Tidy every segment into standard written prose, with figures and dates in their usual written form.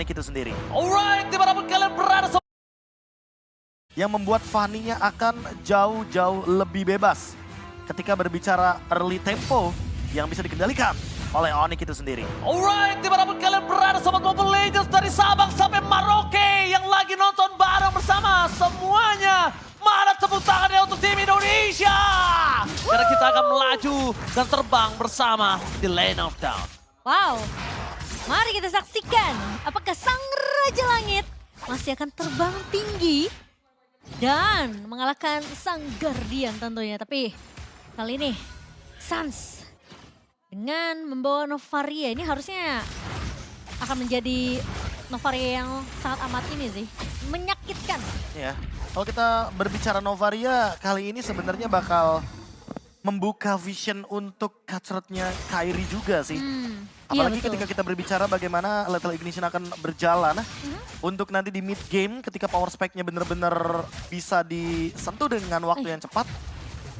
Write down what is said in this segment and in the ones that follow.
Onyx itu sendiri. Alright, dimanapun kalian berada. Yang membuat Fanny-nya akan jauh-jauh lebih bebas ketika berbicara early tempo yang bisa dikendalikan oleh Onyx itu sendiri. Alright, dimanapun kalian berada Sobat Mobile Legends dari Sabang sampai Merauke yang lagi nonton bareng bersama semuanya. Mana tepuk tangannya untuk tim Indonesia. Karena kita akan melaju dan terbang bersama di Lane of Dawn. Wow, mari kita saksikan apakah Sang Raja Langit masih akan terbang tinggi dan mengalahkan Sang Guardian tentunya. Tapi kali ini Sans dengan membawa Novaria ini harusnya akan menjadi Novaria yang sangat amat ini sih, menyakitkan. Ya, kalau kita berbicara Novaria kali ini sebenarnya bakal membuka vision untuk Cutthroat-nya Kairi juga sih. Apalagi iya, ketika kita berbicara bagaimana Lethal Ignition akan berjalan untuk nanti di mid game ketika power spike-nya benar-benar bisa disentuh dengan waktu yang cepat.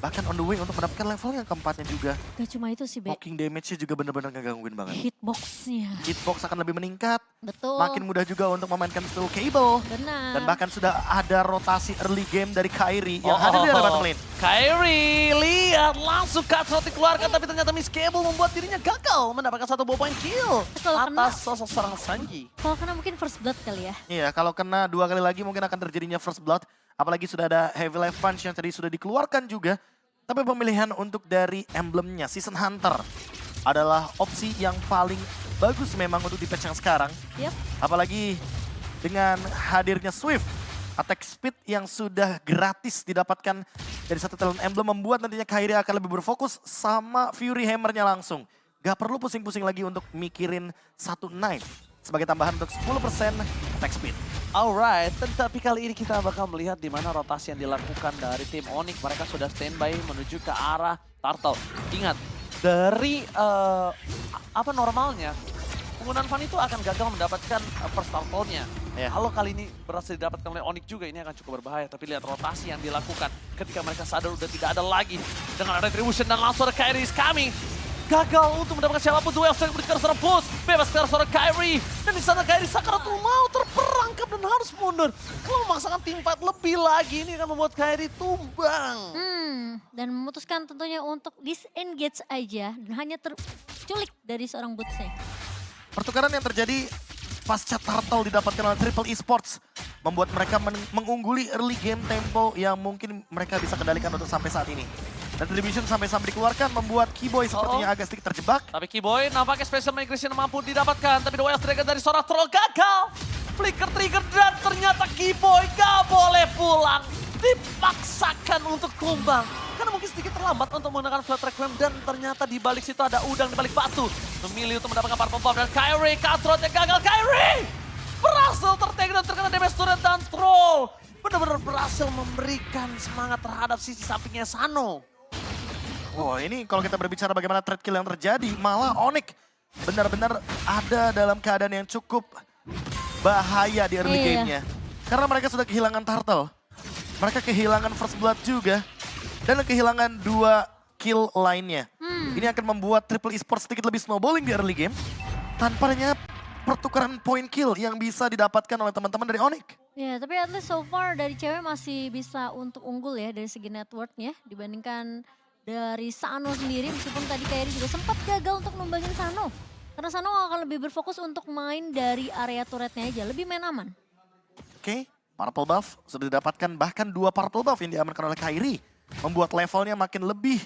Bahkan on the way untuk mendapatkan level yang keempatnya juga. Gak cuma itu sih, Be. Poking damage-nya juga benar-benar ngegangguin banget. Hitbox-nya. Hitbox akan lebih meningkat. Betul. Makin mudah juga untuk memainkan steel cable. Benar. Dan bahkan sudah ada rotasi early game dari Kairi yang hadir di area bottom lane. Kairi, lihat langsung Cutthroat dikeluarkan tapi ternyata Miss Cable membuat dirinya gagal mendapatkan satu point kill Kalau kena- atas sosok seorang Sanji. Kalau kena mungkin first blood kali ya. Iya, kalau kena 2 kali lagi mungkin akan terjadinya first blood. Apalagi sudah ada heavy life punch yang tadi sudah dikeluarkan juga. Tapi pemilihan untuk dari emblemnya, Season Hunter adalah opsi yang paling bagus memang untuk di patch yang sekarang. Yep. Apalagi dengan hadirnya Swift, attack speed yang sudah gratis didapatkan dari satu talent emblem membuat nantinya Kairi akan lebih berfokus sama Fury Hammer-nya langsung. Gak perlu pusing-pusing lagi untuk mikirin satu knife sebagai tambahan untuk 10% attack speed. Alright, tetapi kali ini kita bakal melihat di mana rotasi yang dilakukan dari tim Onyx. Mereka sudah standby menuju ke arah Turtle. Ingat, dari normalnya penggunaan Fanny itu akan gagal mendapatkan first Turtle-nya. Kalau kali ini berhasil didapatkan oleh Onyx juga, ini akan cukup berbahaya. Tapi lihat rotasi yang dilakukan ketika mereka sadar udah tidak ada lagi. Dengan Retribution dan langsung ada Kairi is coming. Gagal untuk mendapatkan siapapun, duel strike berikan seorang push, bebas ke arah seorang Kairi. Dan di sana Kairi Sakaratul mau terperangkap dan harus mundur. Kalau memaksakan tim fight lebih lagi, ini akan membuat Kairi tumbang. Dan memutuskan tentunya untuk disengage aja dan hanya terculik dari seorang Bootsy. Pertukaran yang terjadi pasca Turtle didapatkan oleh Triple Esports membuat mereka mengungguli early game tempo yang mungkin mereka bisa kendalikan untuk sampai saat ini. Dan Retribution sampai-sampai dikeluarkan membuat Keyboy sepertinya agak sedikit terjebak. Tapi Keyboy nampaknya special migration mampu didapatkan. Tapi Duel Strike dari seorang troll gagal. Flicker trigger dan ternyata Keyboy gak boleh pulang. Dipaksakan untuk tumbang. Karena mungkin sedikit terlambat untuk menggunakan Flat Requiem. Dan ternyata di balik situ ada udang di balik batu. Memilih untuk mendapatkan Purple Bomb dan Kairi. Cutthroat yang gagal. Kairi berhasil tertag dan terkena damage turret dan troll. Benar-benar berhasil memberikan semangat terhadap sisi sampingnya Sano. Oh ini kalau kita berbicara bagaimana trade kill yang terjadi, malah Onyx benar-benar ada dalam keadaan yang cukup bahaya di early game-nya. Karena mereka sudah kehilangan Turtle, mereka kehilangan first blood juga, dan kehilangan 2 kill lainnya. Ini akan membuat Triple Esports sedikit lebih snowballing di early game, tanpa adanya pertukaran point kill yang bisa didapatkan oleh teman-teman dari Onyx. Ya, tapi at least so far dari cewek masih bisa untuk unggul ya dari segi network-nya dibandingkan dari Sano sendiri, meskipun tadi Kairi juga sempat gagal untuk numbangin Sano. Karena Sano akan lebih berfokus untuk main dari area turretnya aja, lebih main aman. Oke, purple buff sudah didapatkan, bahkan 2 purple buff yang diamankan oleh Kairi. Membuat levelnya makin lebih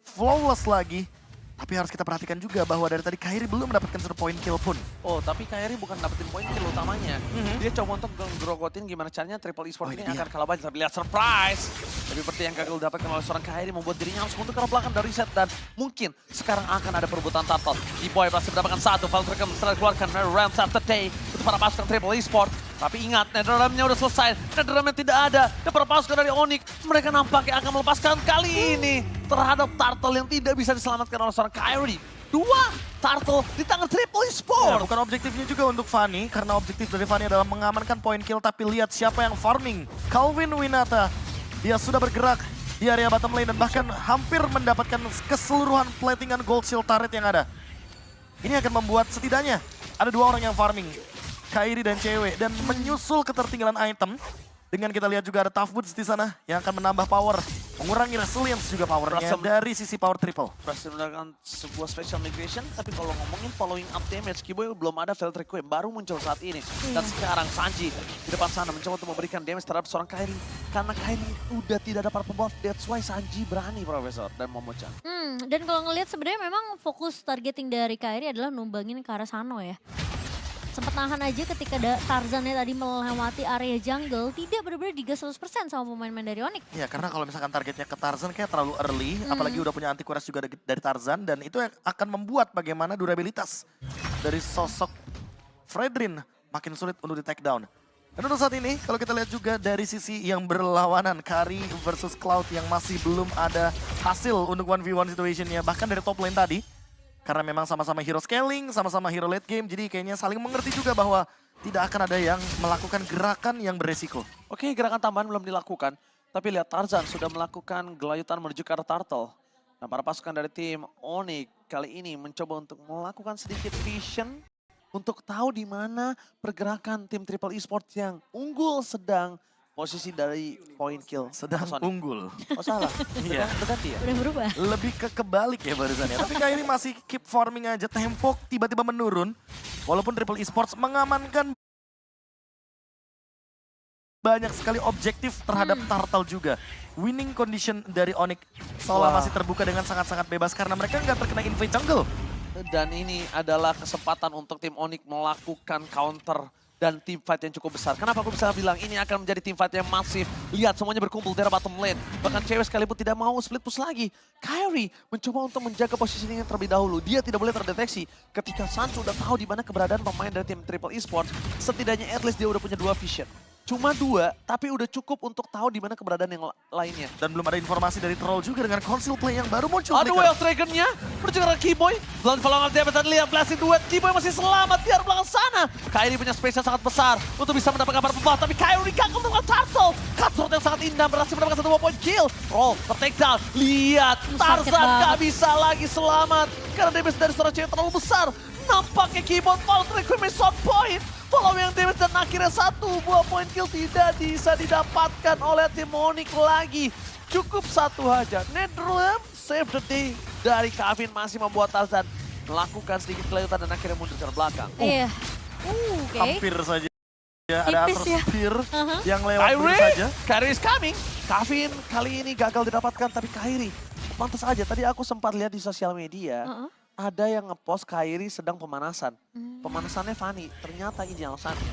flawless lagi. Tapi harus kita perhatikan juga bahwa dari tadi Kairi belum mendapatkan 1 point kill pun. Oh, tapi Kairi bukan dapetin poin kill utamanya. Dia coba untuk ngegrogotin gimana caranya Triple Esports ini akan kalah banyak. Tapi lihat surprise. Tapi seperti yang gagal didapatkan oleh seorang Kairi membuat dirinya harus mundur ke arah belakang dari reset. Dan mungkin sekarang akan ada perebutan Turtle. Keyboy berhasil mendapatkan 1. Valkyrie setelah dikeluarkan Rounds After Day untuk para pasukan Triple Esports. Tapi ingat, Netherrealm-nya udah selesai. Netherrealm tidak ada. Dan para pasukan dari Onyx, mereka nampaknya akan melepaskan kali ini terhadap Turtle yang tidak bisa diselamatkan oleh seorang Kairi. 2 Turtle di tangan Triple Ya, Esports. bukan objektifnya juga untuk Fanny, karena objektif dari Fanny adalah mengamankan point kill. Tapi lihat siapa yang farming. Calvin Winata, dia sudah bergerak di area bottom lane dan bahkan hampir mendapatkan keseluruhan platingan gold shield turret yang ada. Ini akan membuat setidaknya ada 2 orang yang farming. Kairi dan cewek. Dan menyusul ketertinggalan item. Dengan kita lihat juga ada Tough Boots di sana yang akan menambah power. Mengurangi resilience juga powernya dari sisi power triple. Berhasil melakukan sebuah special migration, tapi kalau ngomongin following up damage, Kiboy belum ada failed requiem, baru muncul saat ini. Dan sekarang Sanji di depan sana mencoba untuk memberikan damage terhadap seorang Kairi. Karena Kairi udah tidak dapat pembuff, that's why Sanji berani, Profesor, dan Momo-chan. Dan kalau ngelihat sebenarnya memang fokus targeting dari Kairi adalah numbangin ke arah Sano ya. Sempat nahan aja ketika Tarzannya tadi melewati area jungle, tidak benar-benar digas 100% sama pemain-pemain dari Onyx. Ya karena kalau misalkan targetnya ke Tarzan kayak terlalu early, apalagi udah punya anti-kuras juga dari Tarzan, dan itu yang akan membuat bagaimana durabilitas dari sosok Fredrin makin sulit untuk di take down. Dan untuk saat ini kalau kita lihat juga dari sisi yang berlawanan, Kari versus Cloud yang masih belum ada hasil untuk 1v1 situationnya, bahkan dari top lane tadi. Karena memang sama-sama hero scaling, sama-sama hero late game, jadi kayaknya saling mengerti juga bahwa tidak akan ada yang melakukan gerakan yang beresiko. Oke, gerakan tambahan belum dilakukan, tapi lihat Tarzan sudah melakukan gelayutan menuju ke arah Turtle. Nah, para pasukan dari tim Onyx kali ini mencoba untuk melakukan sedikit vision untuk tahu di mana pergerakan tim Triple Esports yang unggul sedang posisi dari point kill. Sedang unggul. Oh salah, Iya. berganti ya? Udah berubah. Lebih ke kebalik ya barusan ya. Tapi Kairi masih keep farming aja, tempo tiba-tiba menurun. Walaupun Triple Esports mengamankan banyak sekali objektif terhadap Turtle juga. Winning condition dari Onyx seolah masih terbuka dengan sangat-sangat bebas karena mereka nggak terkena invade jungle. Dan ini adalah kesempatan untuk tim Onyx melakukan counter dan team fight yang cukup besar. Kenapa aku bisa bilang ini akan menjadi team fight yang masif? Lihat semuanya berkumpul di bottom lane. Bahkan cewek sekalipun tidak mau split push lagi. Kairi mencoba untuk menjaga posisinya terlebih dahulu. Dia tidak boleh terdeteksi. Ketika Sancho udah tahu di mana keberadaan pemain dari tim Triple Esports, setidaknya at least dia udah punya 2 vision. Cuma 2, tapi udah cukup untuk tahu di mana keberadaan yang lainnya. Dan belum ada informasi dari Troll juga dengan conceal play yang baru muncul. Aduh, Wild Dragon-nya menuju ke arah Kiboy. Belum follow up dia, dan lihat blasting duet. Kiboy masih selamat di arah belakang sana. Kairi punya space yang sangat besar untuk bisa mendapatkan kabar pembawah. Tapi Kairi gagal dengan Turtle. Cutthroat yang sangat indah berhasil mendapatkan 1 point kill. Roll, take down. Lihat, Tarzan gak bisa lagi selamat. Karena damage dari seorang cewek terlalu besar. Nampaknya Kiboy Wild Dragon shot point. Follow yang damage dan akhirnya 1 buah point kill tidak bisa didapatkan oleh tim Onyx lagi. Cukup 1 aja. Netherrealm save the day dari Kevin masih membuat Tarzan melakukan sedikit kelayutan dan akhirnya mundur ke belakang. Iya. Oke. Hampir saja. Ya, ada Tipis Arthur ya. Spear yang lewat begitu saja. Kairi is coming. Kevin kali ini gagal didapatkan, tapi Kairi pantas aja. Tadi aku sempat lihat di sosial media. Ada yang ngepost Kairi sedang pemanasan. Pemanasannya Fanny, ternyata ini alasannya.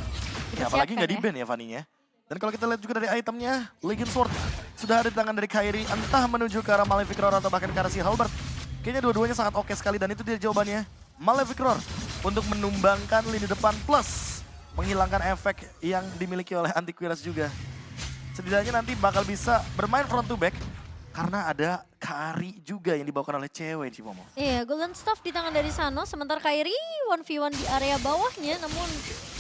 Ya, apalagi nggak di-ban ya Fanny-nya. Dan kalau kita lihat juga dari itemnya, Legion Sword sudah ada di tangan dari Kairi. Entah menuju ke arah Malefic Roar atau bahkan ke arah si Halberd. Kayaknya dua-duanya sangat oke sekali dan itu dia jawabannya. Malefic Roar untuk menumbangkan lini depan plus menghilangkan efek yang dimiliki oleh anti-Quiras juga. Setidaknya nanti bakal bisa bermain front to back. Karena ada Kari juga yang dibawakan oleh cewek di Momo. Iya, Golden Staff di tangan dari Sano, sementara Kairi 1v1 di area bawahnya, namun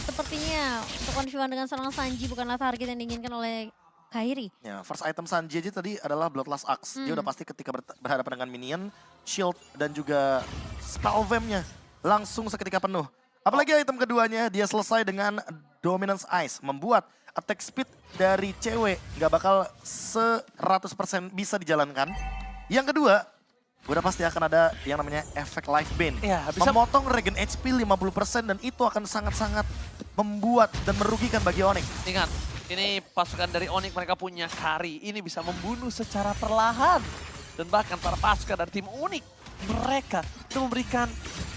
sepertinya untuk 1v1 dengan seorang Sanji bukanlah target yang diinginkan oleh Kairi. Ya, first item Sanji aja tadi adalah Bloodlust Axe. Dia udah pasti ketika berhadapan dengan minion, shield dan juga spell vamp-nya langsung seketika penuh. Apalagi item keduanya dia selesai dengan Dominance Ice, membuat attack speed dari cewek nggak bakal 100% bisa dijalankan. Yang kedua, udah pasti akan ada yang namanya efek Life Bane. Ya, bisa memotong regen HP 50% dan itu akan sangat-sangat membuat dan merugikan bagi Onyx. Ingat, ini pasukan dari Onyx mereka punya Kari. Ini bisa membunuh secara perlahan. Dan bahkan para pasukan dari tim Onyx, mereka itu memberikan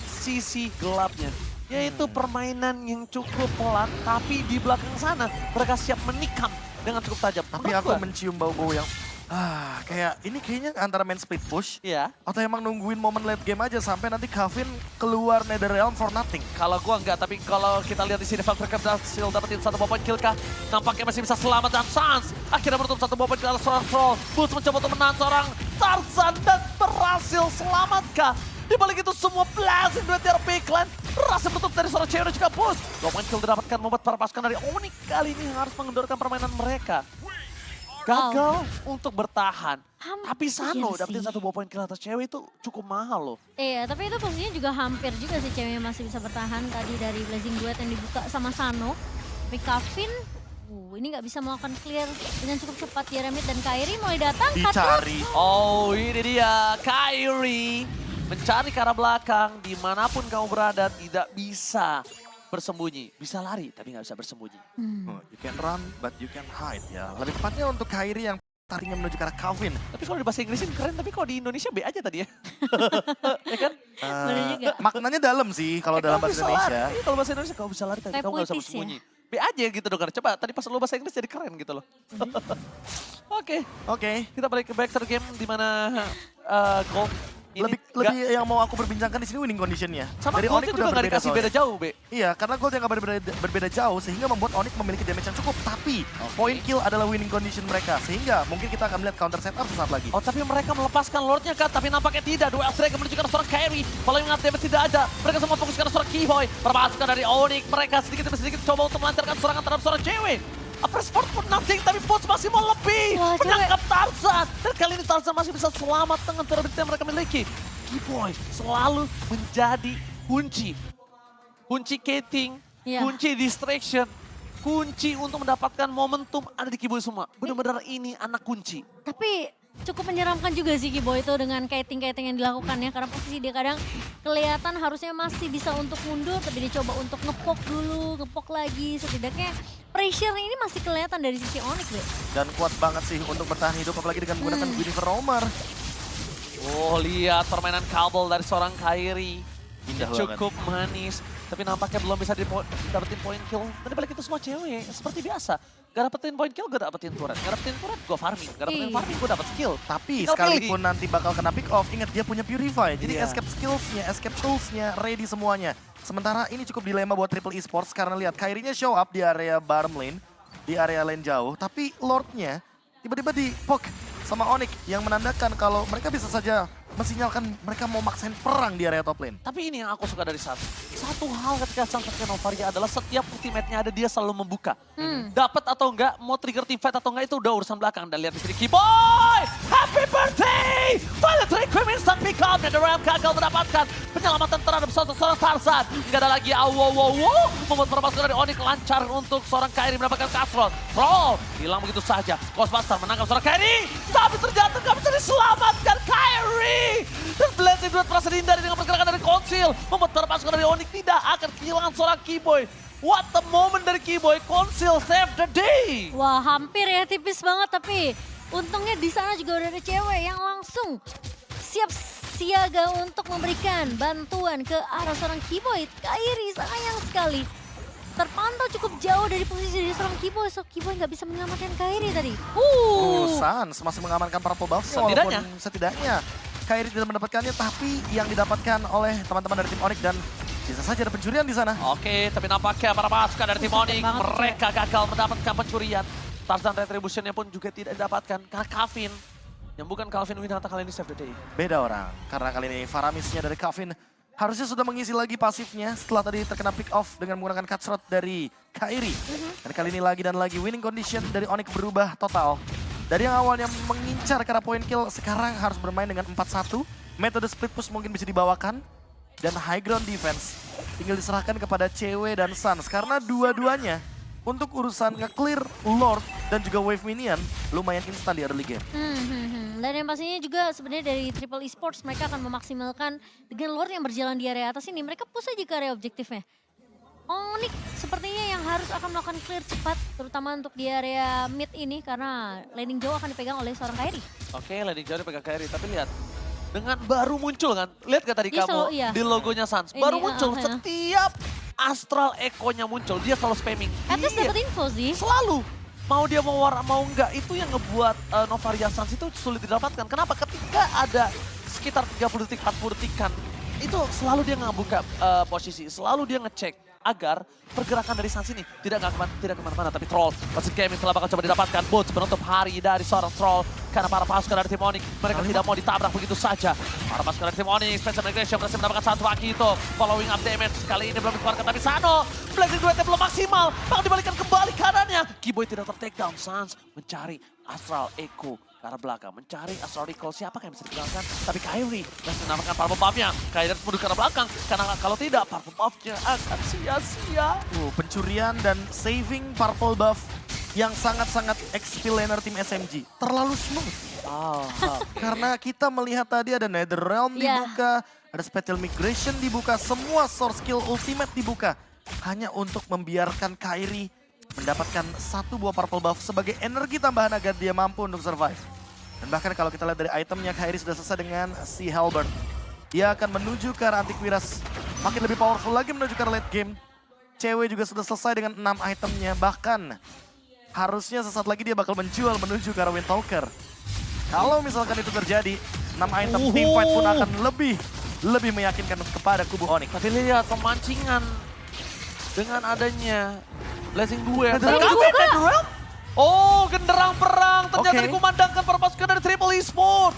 sisi gelapnya. Yaitu permainan yang cukup pelan, tapi di belakang sana mereka siap menikam dengan cukup tajam. Tapi aku mencium bau-bau yang, kayak ini kayaknya antara main split push, Iya. atau emang nungguin momen late game aja sampai nanti Kevin keluar Netherrealm for nothing. Kalau gua enggak, tapi kalau kita lihat di sini Valkyrie berhasil dapetin 1 point kill kah? Nampaknya masih bisa selamat dan Sans akhirnya menutup 1 point kill atas seorang Troll. Boots mencoba untuk menahan seorang Tarzan dan berhasil selamat kah? Di balik itu semua blasting duet dari Backline. Berhasil menutup dari seorang cewek dan juga Boost. 2 point kill didapatkan membuat para pasukan dari Onyx kali ini harus mengendorkan permainan mereka. gagal untuk bertahan. Tapi Sano Iya dapetin sih. 1 buah poin kill atas cewek itu cukup mahal loh. Iya, tapi itu posisinya juga hampir juga sih ceweknya masih bisa bertahan tadi dari Blazing Duet yang dibuka sama Sano. Tapi Kavin, ini nggak bisa melakukan clear dengan cukup cepat. Diaremit dan Kairi mulai datang. Dicari. Oh ini dia, Kairi mencari ke arah belakang. Dimanapun kamu berada tidak bisa bersembunyi. Bisa lari tapi nggak bisa bersembunyi. Oh, you can run but you can hide ya. Lebih tepatnya untuk Kairi yang taringnya menuju ke arah Calvin. Tapi kalau di bahasa Inggrisin keren, tapi kalau di Indonesia B aja tadi ya. Ya kan? Boleh juga. Maknanya dalam sih kalau dalam Kamu bahasa bisa lari. Indonesia. Iya, kalau bahasa Indonesia kamu bisa lari tapi Kayak kamu nggak bisa puitis ya? bersembunyi. B aja gitu dong. Coba tadi pas lu bahasa Inggris jadi keren gitu loh. Oke, Oke. kita balik ke Baxter game di mana Gold ini Lebih yang mau aku perbincangkan di sini winning conditionnya. sama Dari Goldnya Onyx juga udah nggak berbeda dikasih soalnya. beda jauh, Be. Iya, karena Gold yang nggak berbeda jauh sehingga membuat Onyx memiliki damage yang cukup. Tapi point kill adalah winning condition mereka. Sehingga mungkin kita akan melihat counter setup sesaat lagi. Oh tapi mereka melepaskan Lordnya kan, tapi nampaknya tidak. Duel Striker menuju ke arah seorang Kairi. Following up damage tidak ada. Mereka semua fokus ke arah seorang Keyboy. Perpasukan dari Onyx, mereka sedikit demi sedikit coba untuk melancarkan serangan terhadap seorang cewek. Sport pun nothing, tapi Putz masih mau lebih. Wah, Menangkap Tarzan. Dan kali ini Tarzan masih bisa selamat dengan turret yang mereka miliki. Keyboy selalu menjadi kunci. Kunci Kating, Iya. kunci distraction. Kunci untuk mendapatkan momentum ada di Keyboy semua. Benar-benar ini anak kunci. Tapi cukup menyeramkan juga sih Kiboy itu dengan kiting-kiting yang dilakukannya. Karena posisi dia kadang kelihatan harusnya masih bisa untuk mundur. Tapi dia coba untuk ngepok dulu, ngepok lagi. Setidaknya pressure ini masih kelihatan dari sisi Onyx deh. Dan kuat banget sih untuk bertahan hidup apalagi dengan menggunakan Guinevere Roamer. Oh lihat permainan kabel dari seorang Kairi. Indah banget. Cukup manis. Tapi nampaknya belum bisa dapetin point kill. Dan dibalik itu semua cewek. Seperti biasa. Gak dapetin point kill, gue dapetin turret. Gak dapetin turret, gue farming. Gak dapetin Iya. farming, gue dapet skill. Tapi Tinggal sekalipun nanti bakal kena pick off, ingat dia punya Purify. Jadi Iya. escape skillsnya, escape toolsnya, ready semuanya. Sementara ini cukup dilema buat Triple Esports karena lihat Kairinya show up di area bottom lane, di area lane jauh. Tapi Lordnya tiba-tiba di poke sama Onyx yang menandakan kalau mereka bisa saja mensinyalkan mereka mau maksain perang di area top lane. Tapi ini yang aku suka dari Sans. Satu hal ketika Sans pakai Novaria adalah setiap ultimate-nya ada dia selalu membuka. Dapat atau enggak, mau trigger teamfight atau enggak itu udah urusan belakang. Dan lihat di sini Keyboy! Happy birthday! Violet Requiem instant pick up. Dan The Realm gagal mendapatkan penyelamatan terhadap seorang Tarzan. Enggak ada lagi awo-wo-wo. Membuat perpasukan dari Onyx lancar untuk seorang Kairi mendapatkan Castron. Troll hilang begitu saja. Ghostbuster menangkap seorang Kairi. Tapi terjatuh gak bisa diselamatkan Kairi. Dan Blazing Duet merasa dihindari dengan pergerakan dari Konsil. Membuat perpasukan dari Onyx tidak akan kehilangan seorang Keyboy. What the moment dari Keyboy. Konsil save the day. Wah hampir ya, tipis banget. Tapi untungnya di sana juga udah ada cewek yang langsung siap siaga untuk memberikan bantuan ke arah seorang Keyboy. Kairi sayang sekali. Terpantau cukup jauh dari posisi dari seorang Keyboy. So Keyboy nggak bisa menyelamatkan Kairi tadi. Sans masih mengamankan purple buff-nya Setidaknya. walaupun setidaknya Kairi tidak mendapatkannya, tapi yang didapatkan oleh teman-teman dari tim Onyx dan bisa saja ada pencurian di sana. Oke, tapi nampaknya para pasukan dari tim Onyx banget, mereka gagal mendapatkan pencurian. Tarzan Retribution-nya pun juga tidak didapatkan karena Kavin yang bukan Calvin Winata kali ini save the day. Beda orang, karena kali ini Faramisnya dari Kavin harusnya sudah mengisi lagi pasifnya setelah tadi terkena pick off dengan menggunakan cut shot dari Kairi. Dan kali ini lagi dan lagi winning condition dari Onyx berubah total. Dari yang awalnya mengincar ke arah point kill, sekarang harus bermain dengan 4-1. Metode split push mungkin bisa dibawakan. Dan high ground defense tinggal diserahkan kepada Cewek dan Sans. Karena dua-duanya untuk urusan nge-clear Lord dan juga wave minion lumayan instan di early game. Dan yang pastinya juga sebenarnya dari Triple Esports mereka akan memaksimalkan dengan Lord yang berjalan di area atas ini. Mereka push aja ke area objektifnya. Onyx sepertinya yang harus akan melakukan clear cepat, terutama untuk di area mid ini karena landing jauh akan dipegang oleh seorang Kairi. Oke, landing jauh dipegang Kairi, tapi lihat. Dengan baru muncul kan, lihat gak tadi Dia kamu selalu, iya. di logonya Sans. Ini, Baru muncul, iya. setiap Astral Echo-nya muncul, dia selalu spamming. At least Iya. dapat info sih. Selalu. Mau dia mau enggak, itu yang ngebuat Novaria Sans itu sulit didapatkan. Kenapa? Ketika ada sekitar 30 detik, 40 detikan, itu selalu dia ngebuka posisi, selalu dia ngecek agar pergerakan dari Sans ini tidak kemana-mana. Tapi Troll, Pacific Gaming telah bakal coba didapatkan. Boots penutup hari dari seorang Troll. Karena para pasukan dari tim Onyx, mereka tidak mau ditabrak begitu saja. Para pasukan dari tim Onyx, Special Migration berhasil mendapatkan satu aki itu. Following up damage, kali ini belum dikeluarkan. Tapi Sano, Blazing Duetnya belum maksimal. Bang dibalikan kembali kanannya. sayang, Keyboy tidak ter-takedown. Sans mencari Astral Echo ke arah belakang. Mencari Astral Recall, siapakah yang bisa dikenalkan? Tapi Kairi berhasil menambahkan Purple Buff-nya. Kairi harus mundur ke arah belakang, karena kalau tidak Purple Buff-nya akan sia-sia. Pencurian dan saving Purple Buff yang sangat-sangat XP laner tim SMG. Terlalu smooth. Karena kita melihat tadi ada Netherrealm dibuka, ada Spatial Migration dibuka, semua source skill ultimate dibuka. Hanya untuk membiarkan Kairi mendapatkan satu buah Purple Buff sebagai energi tambahan agar dia mampu untuk survive. Dan bahkan kalau kita lihat dari itemnya, Kairi sudah selesai dengan si Halberd. Dia akan menuju ke arah Antivirus, makin lebih powerful lagi menuju ke arah late game. Cewek juga sudah selesai dengan 6 itemnya, bahkan harusnya sesaat lagi dia bakal menjual menuju ke arah Windtalker. Kalau misalkan itu terjadi, 6 item teamfight pun akan lebih meyakinkan kepada kubu Onyx. Tapi lihat pemancingan dengan adanya Blessing Duel. Oh, genderang perang ternyata dikumandangkan para pasukan dari Triple Esport.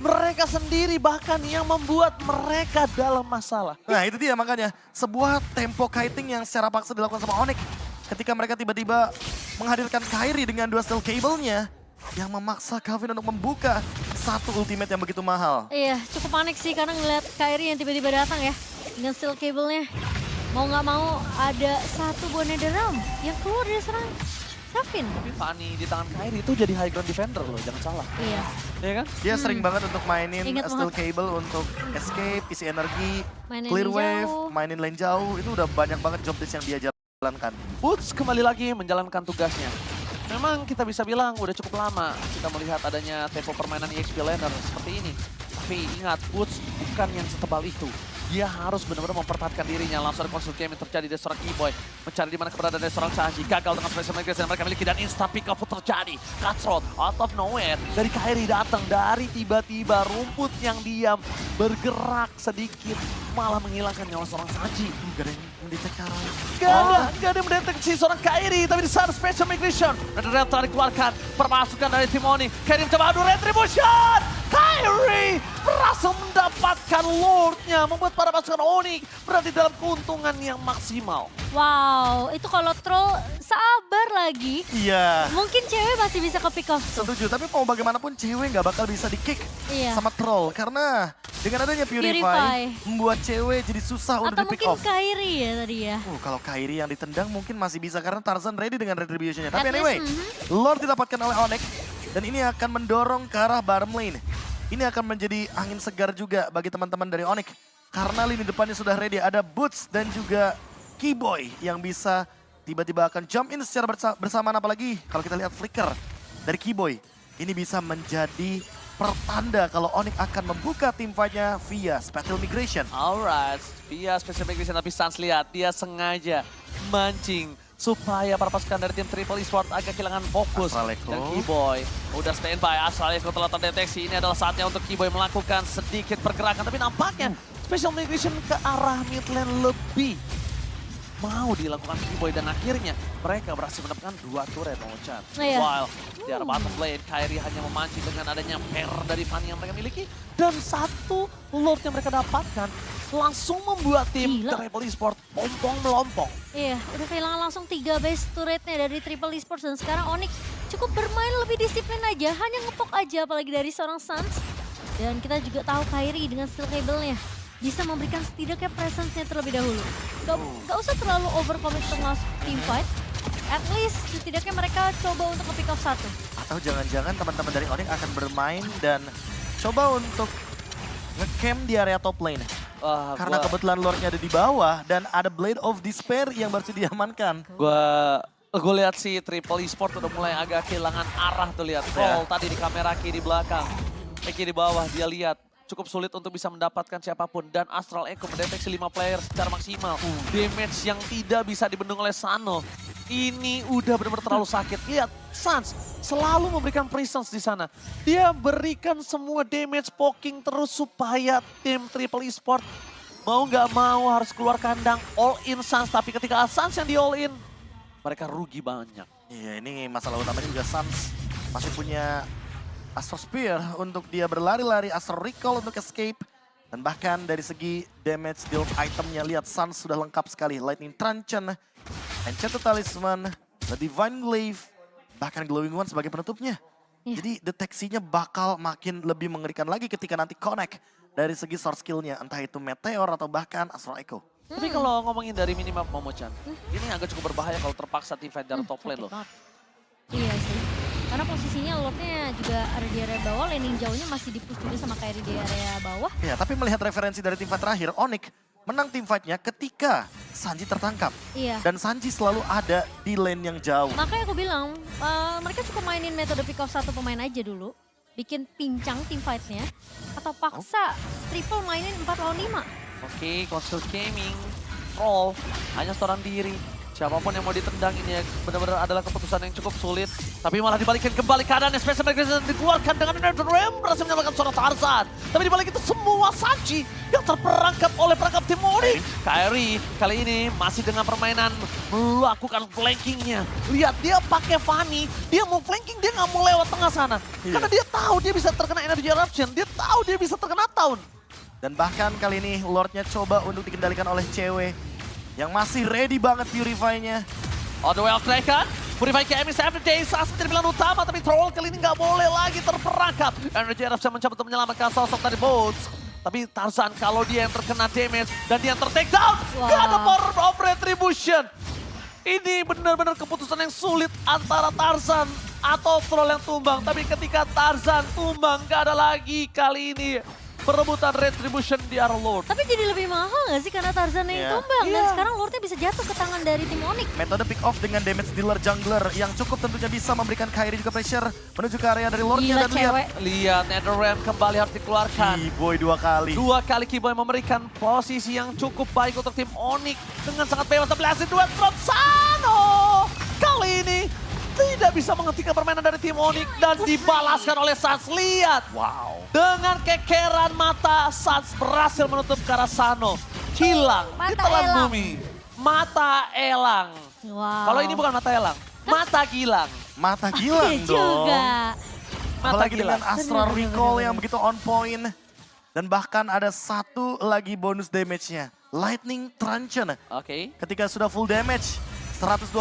Mereka sendiri bahkan yang membuat mereka dalam masalah. Nah itu dia makanya, sebuah tempo kiting yang secara paksa dilakukan sama Onyx. Ketika mereka tiba-tiba menghadirkan Kairi dengan dua steel cable-nya, yang memaksa Calvin untuk membuka satu ultimate yang begitu mahal. Iya, cukup panik sih karena ngeliat Kairi yang tiba-tiba datang ya. Dengan steel cable-nya. Mau nggak mau ada satu buah Netherrealm yang keluar dari serang Calvin. Tapi Fanny di tangan Kairi itu jadi high ground defender loh, jangan salah. Iya. Iya kan? Dia sering banget untuk mainin Ingat steel banget. cable untuk escape, isi energi, Mainin clear lane wave, jauh. mainin lane jauh. Itu udah banyak banget job desk yang dia jalankan. Boots kembali lagi menjalankan tugasnya. Memang kita bisa bilang udah cukup lama kita melihat adanya tempo permainan EXP laner seperti ini. Tapi ingat, Boots bukan yang setebal itu. Dia harus benar-benar mempertahankan dirinya. Langsung ada konsul game yang terjadi dari seorang Keyboy. Mencari di mana keberadaan dari seorang Sanji. Gagal dengan special migration yang mereka miliki dan instant pick up terjadi. Cutthroat out of nowhere. Dari Kairi datang, dari tiba-tiba rumput yang diam bergerak sedikit. Malah menghilangkan nyawa seorang Sanji. Gak ada yang mendetek Gak ada yang mendeteksi seorang Kairi, tapi di saat special migration. Netherrealm telah dikeluarkan, permasukan dari tim Onyx. Kairi mencoba adu retribution. Kairi berhasil mendapatkan Lord-nya, membuat para pasukan Onyx berada di dalam keuntungan yang maksimal. Wow, itu kalau troll sabar lagi. Iya. Mungkin cewek masih bisa ke pick off. Setuju, tapi mau bagaimanapun cewek nggak bakal bisa di-kick Iya. sama troll. Karena dengan adanya Purify, Purify. membuat cewek jadi susah untuk Atau di-pick mungkin off. Kairi ya tadi ya. Kalau Kairi yang ditendang mungkin masih bisa karena Tarzan ready dengan retribution-nya. Tapi At anyway, least, Lord didapatkan oleh Onyx dan ini akan mendorong ke arah bottom lane. Ini akan menjadi angin segar juga bagi teman-teman dari Onyx. Karena lini depannya sudah ready, ada Boots dan juga Keyboy yang bisa tiba-tiba akan jump in secara bersamaan. Apalagi kalau kita lihat flicker dari Keyboy. Ini bisa menjadi pertanda kalau Onyx akan membuka tim fight-nya via Spatial Migration. Alright, via special migration tapi Sans lihat dia sengaja mancing supaya para pasukan dari tim Triple Esport agak kehilangan fokus. Astral Echo. Dan Keyboy udah standby, Astral Echo telah terdeteksi. Ini adalah saatnya untuk Keyboy melakukan sedikit pergerakan. Tapi nampaknya special migration ke arah mid lane lebih mau dilakukan Keyboy. Dan akhirnya mereka berhasil mendapatkan 2 turret Ocha. Iya. While di arah bottom lane, Kairi hanya memancing dengan adanya pair dari Fanny yang mereka miliki. Dan satu Lord yang mereka dapatkan langsung membuat tim Gila. Triple Esport ompong-melompong. Iya, udah kehilangan langsung 3 base turretnya dari Triple Esports dan sekarang Onyx cukup bermain lebih disiplin aja, hanya ngepok aja apalagi dari seorang Sans. Dan kita juga tahu Kairi dengan steel cable-nya bisa memberikan setidaknya presence-nya terlebih dahulu. Gak usah terlalu overcommit untuk masuk team fight. At least setidaknya mereka coba untuk nge-pick off satu. Atau jangan-jangan teman-teman dari Onyx akan bermain dan coba untuk nge-camp di area top lane. Karena kebetulan Lordnya ada di bawah dan ada Blade of Despair yang baru diamankan. Gue lihat si Triple Esport udah mulai agak kehilangan arah tuh lihat. Troll tadi di kamera kiri belakang. Kiri di bawah dia lihat. Cukup sulit untuk bisa mendapatkan siapapun. Dan Astral Echo mendeteksi 5 player secara maksimal. Damage yang tidak bisa dibendung oleh Sano. Ini udah benar-benar terlalu sakit. Lihat, Sans selalu memberikan presence di sana. Dia berikan semua damage poking terus supaya tim Triple Esport mau nggak mau harus keluar kandang all in Sans. Tapi ketika Sans yang di all in, mereka rugi banyak. Iya, ini masalah utamanya juga Sans masih punya Astral Spear untuk dia berlari-lari, Astral Recall untuk escape. Dan bahkan dari segi damage deal itemnya, lihat Sans sudah lengkap sekali. Lightning Truncheon, Enchanted Talisman, The Divine Glaive, bahkan Glowing One sebagai penutupnya. Iya. Jadi deteksinya bakal makin lebih mengerikan lagi ketika nanti connect dari segi source skillnya. Entah itu Meteor atau bahkan Astral Echo. Tapi kalau ngomongin dari minimap Momo-chan, ini agak cukup berbahaya kalau terpaksa teamfight dari top lane loh. Iya sih. Karena posisinya Lordnya juga ada di area bawah, laning jauhnya masih di-push juga sama Kairi di area bawah. Ya, tapi melihat referensi dari teamfight terakhir, Onyx menang teamfightnya ketika Sanji tertangkap. Iya. Dan Sanji selalu ada di lane yang jauh. Makanya aku bilang, mereka cukup mainin metode pick off satu pemain aja dulu. Bikin pincang teamfight-nya. Atau paksa triple mainin 4 lawan 5. Oke, Console Gaming, Troll, hanya seorang diri. Siapapun yang mau ditendang ini ya benar-benar adalah keputusan yang cukup sulit. Tapi malah dibalikin kembali keadaannya. Special Magician dikeluarkan dengan Nether Realm. Berhasil menyalakan seorang Tarzan. Tapi dibalik itu semua Sanji yang terperangkap oleh perangkap tim Onyx. Kairi kali ini masih dengan permainan melakukan flankingnya. Lihat dia pakai Fanny. Dia mau flanking, dia nggak mau lewat tengah sana. Karena dia tahu dia bisa terkena Energy Eruption. Dia tahu dia bisa terkena Taun. Dan bahkan kali ini Lordnya coba untuk dikendalikan oleh cewek yang masih ready banget Purify-nya. On the way of Draken, Purify KMS everyday saat menjadi pilihan utama, tapi Troll kali ini nggak boleh lagi terperangkap. Energy Eruption mencoba untuk menyelamatkan sosok dari Boats. Tapi Tarzan kalau dia yang terkena damage dan dia yang ter-take down, nggak ada power of retribution. Ini benar-benar keputusan yang sulit antara Tarzan atau Troll yang tumbang. Tapi ketika Tarzan tumbang, nggak ada lagi kali ini perebutan retribution di arah Lord. Tapi jadi lebih mahal gak sih karena Tarzan yang tumbang. Dan sekarang Lordnya bisa jatuh ke tangan dari tim Onyx. Metode pick off dengan damage dealer jungler yang cukup tentunya bisa memberikan Kairi juga pressure menuju ke area dari Lordnya. Gila Dan lihat, Lihat Nether Realm kembali harus dikeluarkan. Keyboy 2 kali. 2 kali Keyboy memberikan posisi yang cukup baik untuk tim Onyx dengan sangat bebas. Tapi duet from Sano kali ini tidak bisa menghentikan permainan dari tim Onyx dan dibalaskan oleh Sans. Lihat. Wow. Dengan kekeran mata, Sans berhasil menutup ke arah Sano. Hilang di Mata telan elang. bumi. Mata elang. Wow. Kalau ini bukan mata elang, mata gilang. Mata Iya gilang dong. juga. Mata Apalagi gilang. dengan Astral Bener, Recall bener, yang begitu on point. Dan bahkan ada satu lagi bonus damage-nya. Lightning Truncheon. Oke. Ketika sudah full damage, 120%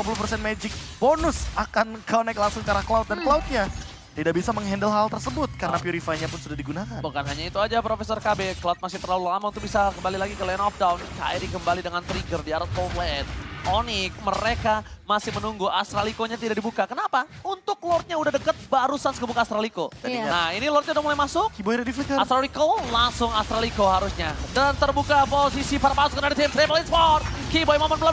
magic bonus akan connect langsung ke arah Cloud. Dan Cloud-nya tidak bisa menghandle hal tersebut karena Purify-nya pun sudah digunakan. Bukan hanya itu aja Profesor KB, Cloud masih terlalu lama untuk bisa kembali lagi ke lane of down. Kairi kembali dengan trigger di arah top lane. Onyx, mereka masih menunggu Astraliko-nya tidak dibuka. Kenapa? Untuk Lord-nya udah deket, baru Sans kebuka Astraliko. Iya. Nah ini Lord-nya udah mulai masuk. Keyboy ready flicker. Astraliko, langsung Astraliko harusnya. Dan terbuka posisi para pasukan dari tim Triple Esport. Keyboy momen belum